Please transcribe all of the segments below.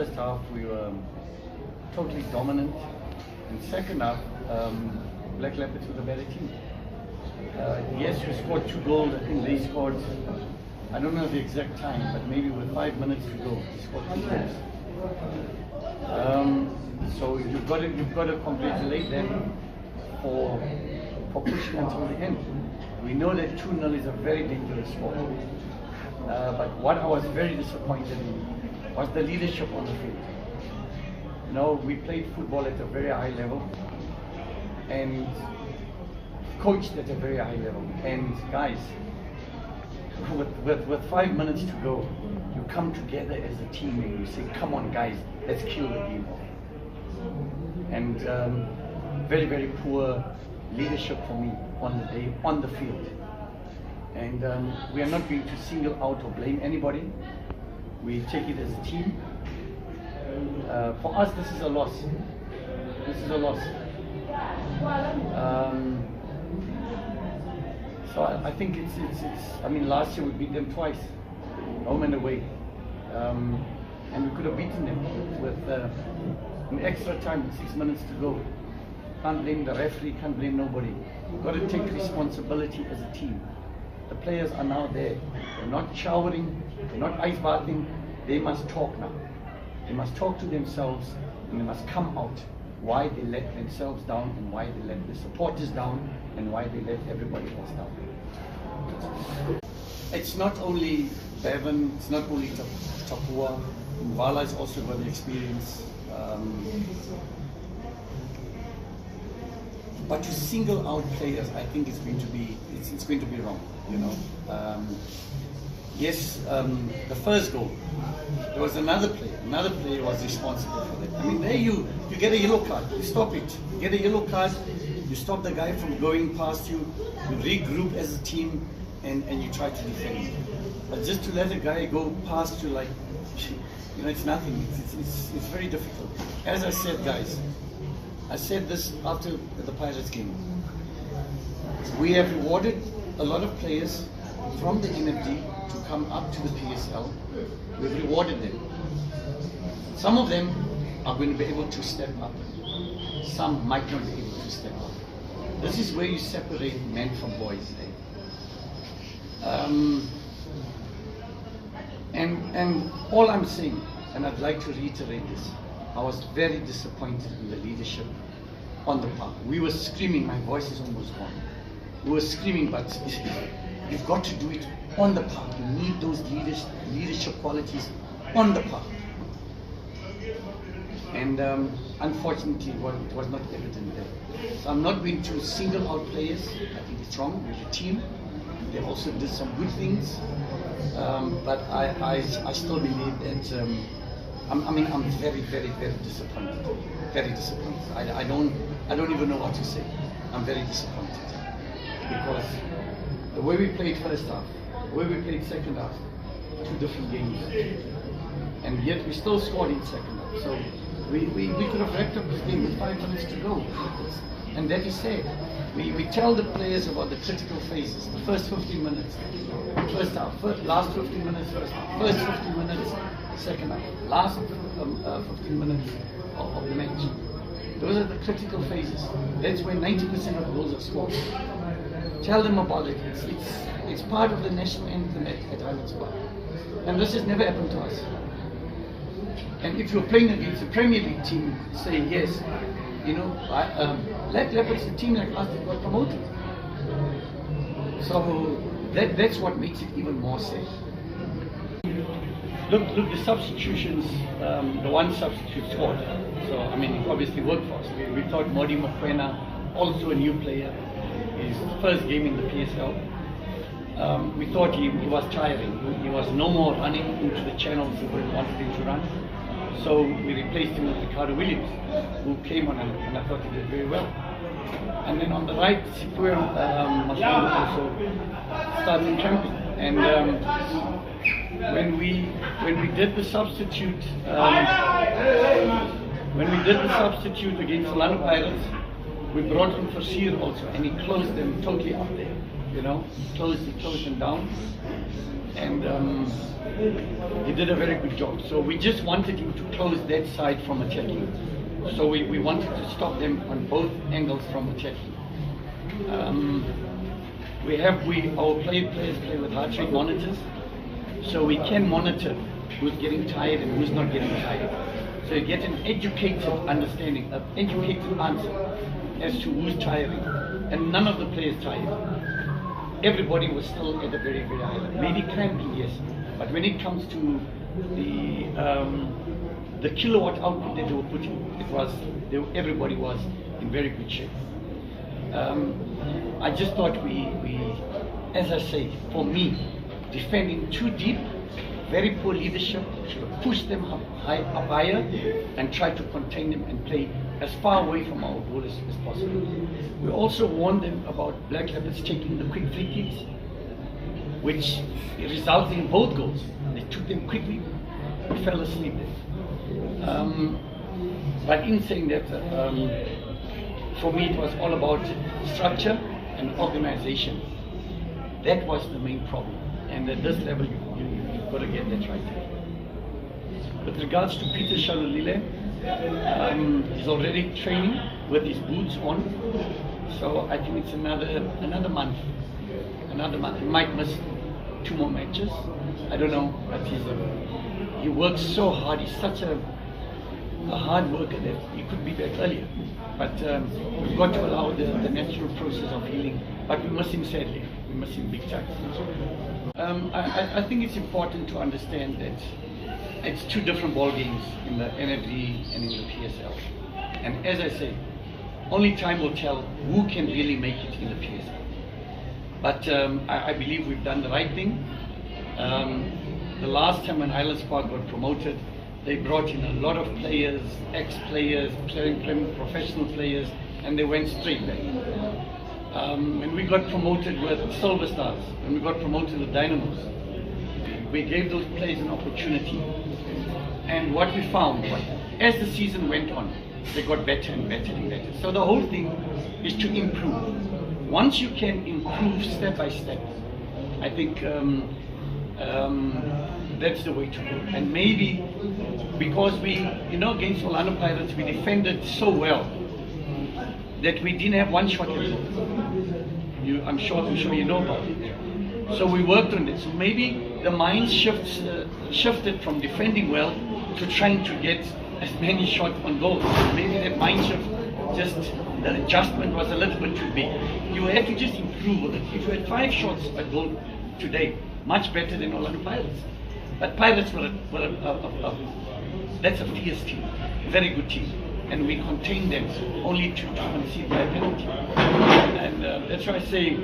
First half we were totally dominant, and second half Black Leopards were the better team. Yes, we scored 2 goals. I think they scored, I don't know the exact time, but maybe with 5 minutes to go, we scored 2 goals. So you've got to congratulate them for pushing until the end. We know that 2-0 is a very dangerous sport. But what I was very disappointed in was the leadership on the field. You know, we played football at a very high level and coached at a very high level. And guys, with 5 minutes to go, you come together as a team and you say, come on guys, let's kill the game off. And very, very poor leadership for me on the day, on the field. And we are not going to single out or blame anybody. We take it as a team. For us, this is a loss. This is a loss. So I think it's. I mean, last year we beat them twice, home and away, and we could have beaten them with an extra time, 6 minutes to go. Can't blame the referee. Can't blame nobody. We've got to take responsibility as a team. The players are now there. They're not showering. They're not ice bathing. They must talk now. They must talk to themselves, and they must come out why they let themselves down and why they let the supporters down and why they let everybody else down. It's not only Bevan, it's not only Tapua. Mvala has also got the experience. But to single out players, I think it's going to be wrong. You know. Yes, the first goal, there was another player was responsible for that. I mean, there you get a yellow card, you stop it. You get a yellow card, you stop the guy from going past you, you regroup as a team, and you try to defend him. But just to let a guy go past you like, you know, it's nothing. It's very difficult. As I said, guys, I said this after the Pirates game. We have rewarded a lot of players from the NFD to come up to the PSL. We've rewarded them. Some of them are going to be able to step up. Some might not be able to step up. This is where you separate men from boys. And all I'm saying, and I'd like to reiterate this, I was very disappointed in the leadership on the park. We were screaming, my voice is almost gone. We were screaming, but you've got to do it on the park. You need those leadership qualities on the park. And unfortunately, it was not evident there. So I'm not going to single out players. I think it's wrong. We're a team. They also did some good things. But I still believe that, I'm very, very, very disappointed. Very disappointed. I don't even know what to say. I'm very disappointed. Because the way we played first half, the way we played second half, 2 different games. And yet we still scored in second half. So we could have wrapped up this game with 5 minutes to go. And that is said. We tell the players about the critical phases, the first 15 minutes, first half, last 15 minutes, first half, first 15 minutes, second half, last 15 minutes of the match. Those are the critical phases. That's when 90% of goals are scored. Tell them about it. It's part of the national anthem at Highlands. And this has never happened to us. And if you're playing against a Premier League team, say yes, you know, Black Leopards, the team like us, that got promoted. So that's what makes it even more safe. Look, the substitutions, the one substitute scored. So, I mean, it obviously worked for us. We thought Modi Mokwena, also a new player, his first game in the PSL. We thought he was tiring. He was no more running into the channels we wanted him to run. So we replaced him with Ricardo Williams, who came on and I thought he did very well. And then on the right, Sipur also started tramping. And when we did the substitute, against the London Pirates, we brought in Fasir also, and he closed them totally up there. You know, he closed them down. And he did a very good job. So we just wanted him to close that side from attacking. So we wanted to stop them on both angles from attacking. Our players play with heart rate monitors, so we can monitor who's getting tired and who's not getting tired. So you get an educated understanding, an educated answer as to who's tiring. And none of the players tired. Everybody was still at a very, very high level. Maybe cramping, yes, but when it comes to the kilowatt output that they were putting, everybody was in very good shape. I just thought as I say, for me, defending too deep, very poor leadership, should have pushed them up higher and tried to contain them and play as far away from our goal as possible. We also warned them about Black Leopards taking the quick free kicks, which resulted in both goals. They took them quickly, we fell asleep there. But in saying that, for me it was all about structure and organization. That was the main problem. And at this level, you've got to get that right. With regards to Peter Shalulile, he's already training with his boots on. So I think it's another month. He might miss 2 more matches. I don't know, but he works so hard. He's such a hard worker that he could be back earlier. But we've got to allow the natural process of healing. But we miss him sadly. We miss him big time. I think it's important to understand that it's 2 different ball games in the NFD and in the PSL. And as I say, only time will tell who can really make it in the PSL. But I believe we've done the right thing. The last time when Highlands Park got promoted, they brought in a lot of players, ex-players, professional players, and they went straight back. When we got promoted with Silver Stars, when we got promoted with Dynamos, we gave those players an opportunity. And what we found was, as the season went on, they got better and better and better. So the whole thing is to improve. Once you can improve step by step, I think that's the way to go. And maybe because against Orlando Pirates, we defended so well that we didn't have one shot at goal. I'm sure you know about it. So we worked on it. So maybe the mind shifted from defending well to trying to get as many shots on goal. Maybe that mind shift, just the adjustment was a little bit too big. You have to just improve on it. If you had 5 shots at goal today, much better than Orlando Pirates. But Pirates were that's a fierce team, very good team. And we contained them only to concede by a penalty. And that's why I say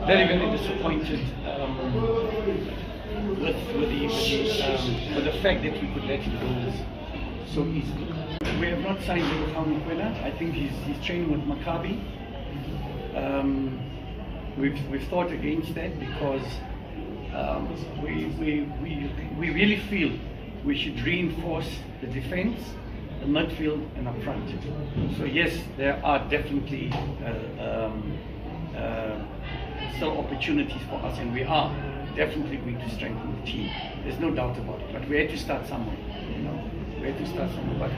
very, very disappointed with the fact that we could let it go so easily. We have not signed Leopards Quena. I think he's training with Maccabi. We've thought against that because we really feel we should reinforce the defense, the midfield, and up front. So yes, there are definitely still opportunities for us, and we are definitely going to strengthen the team. There's no doubt about it. But we had to start somewhere. We had to start somewhere. But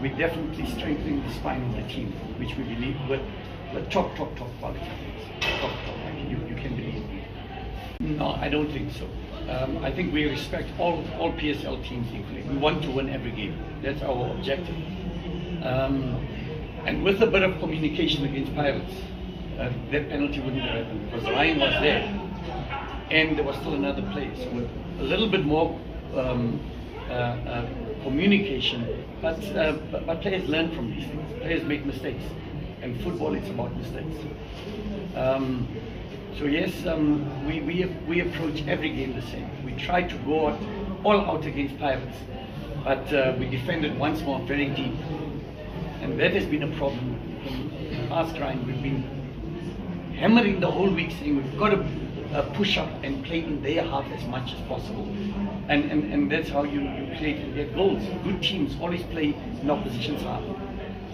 we're definitely strengthening the spine of the team, which we believe with top quality. Top. You can believe me. No, I don't think so. I think we respect all PSL teams equally. We want to win every game. That's our objective. And with a bit of communication against Pirates, that penalty wouldn't have happened because Ryan was there and there was still another player. So with a little bit more communication, but players learn from these things. Players make mistakes, and football is about mistakes. So yes, we approach every game the same. We try to go all out against Pirates, but we defended once more very deep, and that has been a problem. You can ask Ryan, we've been hammering the whole week saying we've got to push up and play in their half as much as possible, and that's how you create and get goals. Good teams always play in opposition's half.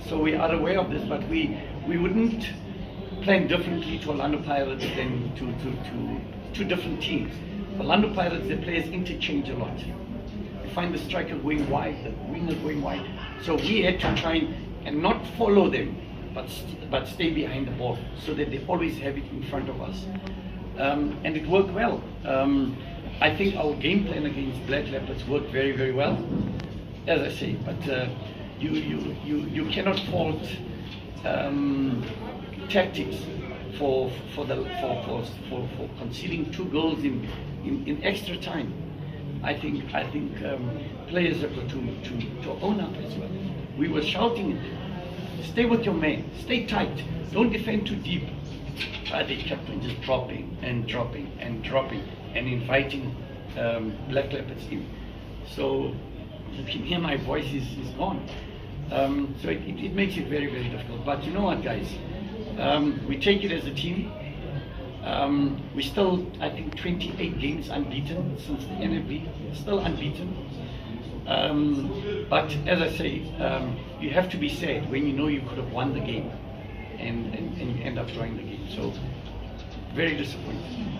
So we are aware of this, but we wouldn't plan differently to Orlando Pirates than two different teams. For Orlando Pirates, the players interchange a lot. You find the striker going wide, the winger going wide. So we had to try and not follow them, but stay behind the ball so that they always have it in front of us. And it worked well. I think our game plan against Black Leopards worked very, very well, as I say. But you cannot fault tactics for conceding 2 goals in extra time. I think players have got to own up as well. We were shouting, stay with your man, stay tight, don't defend too deep. But they kept on just dropping and dropping and dropping and inviting Black Leopards in. So you can hear my voice is gone. So it makes it very, very difficult. But you know what, guys? We take it as a team. We still, I think, 28 games unbeaten since the NFB, still unbeaten. But as I say, you have to be sad when you know you could have won the game and you end up drawing the game. So, very disappointing.